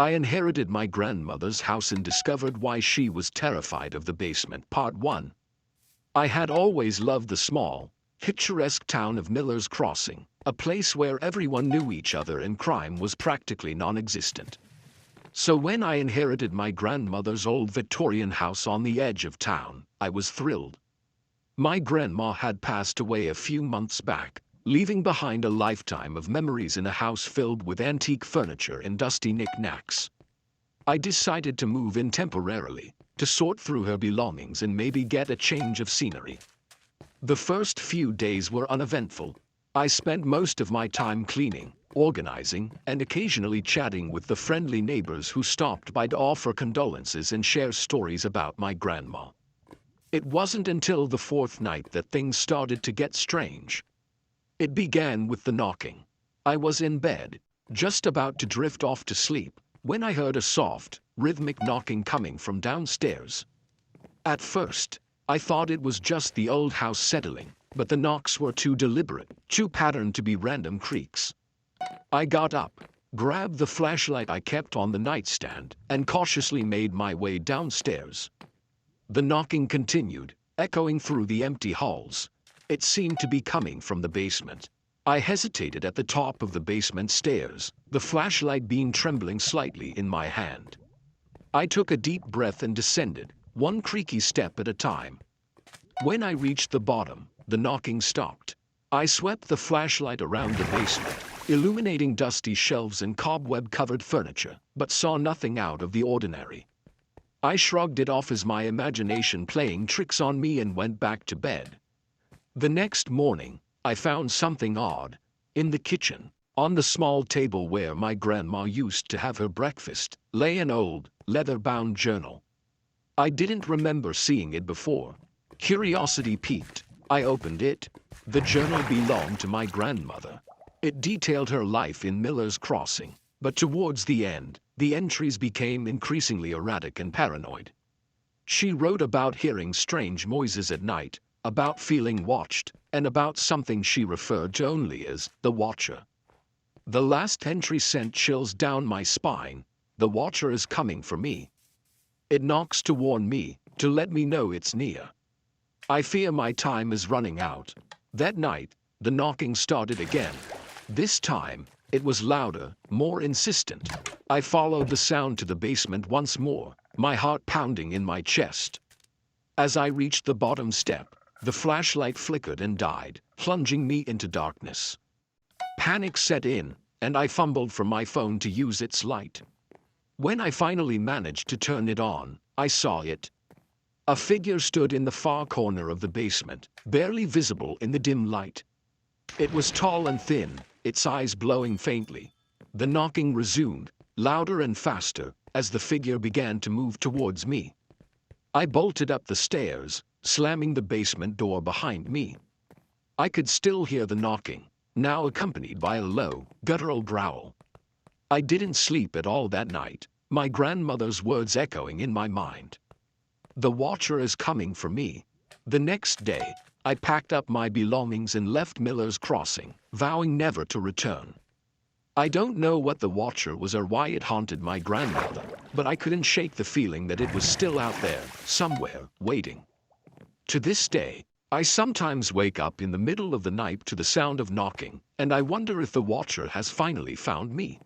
I inherited my grandmother's house and discovered why she was terrified of the basement. Part 1. I had always loved the small, picturesque town of Miller's Crossing, a place where everyone knew each other and crime was practically non-existent. So when I inherited my grandmother's old Victorian house on the edge of town, I was thrilled. My grandma had passed away a few months back, leaving behind a lifetime of memories in a house filled with antique furniture and dusty knickknacks. I decided to move in temporarily, to sort through her belongings and maybe get a change of scenery. The first few days were uneventful. I spent most of my time cleaning, organizing, and occasionally chatting with the friendly neighbors who stopped by to offer condolences and share stories about my grandma. It wasn't until the fourth night that things started to get strange. It began with the knocking. I was in bed, just about to drift off to sleep, when I heard a soft, rhythmic knocking coming from downstairs. At first, I thought it was just the old house settling, but the knocks were too deliberate, too patterned to be random creaks. I got up, grabbed the flashlight I kept on the nightstand, and cautiously made my way downstairs. The knocking continued, echoing through the empty halls. It seemed to be coming from the basement. I hesitated at the top of the basement stairs, the flashlight beam trembling slightly in my hand. I took a deep breath and descended, one creaky step at a time. When I reached the bottom, the knocking stopped. I swept the flashlight around the basement, illuminating dusty shelves and cobweb-covered furniture, but saw nothing out of the ordinary. I shrugged it off as my imagination playing tricks on me and went back to bed. The next morning, I found something odd. In the kitchen, on the small table where my grandma used to have her breakfast, lay an old, leather-bound journal. I didn't remember seeing it before. Curiosity piqued. I opened it. The journal belonged to my grandmother. It detailed her life in Miller's Crossing, but towards the end, the entries became increasingly erratic and paranoid. She wrote about hearing strange noises at night, about feeling watched, and about something she referred to only as the Watcher. The last entry sent chills down my spine. The Watcher is coming for me. It knocks to warn me, to let me know it's near. I fear my time is running out. That night, the knocking started again. This time, it was louder, more insistent. I followed the sound to the basement once more, my heart pounding in my chest. As I reached the bottom step, the flashlight flickered and died, plunging me into darkness. Panic set in, and I fumbled for my phone to use its light. When I finally managed to turn it on, I saw it. A figure stood in the far corner of the basement, barely visible in the dim light. It was tall and thin, its eyes glowing faintly. The knocking resumed, louder and faster, as the figure began to move towards me. I bolted up the stairs, slamming the basement door behind me. I could still hear the knocking, now accompanied by a low, guttural growl. I didn't sleep at all that night, my grandmother's words echoing in my mind. The Watcher is coming for me. The next day, I packed up my belongings and left Miller's Crossing, vowing never to return. I don't know what the Watcher was or why it haunted my grandmother, but I couldn't shake the feeling that it was still out there, somewhere, waiting. To this day, I sometimes wake up in the middle of the night to the sound of knocking, and I wonder if the Watcher has finally found me.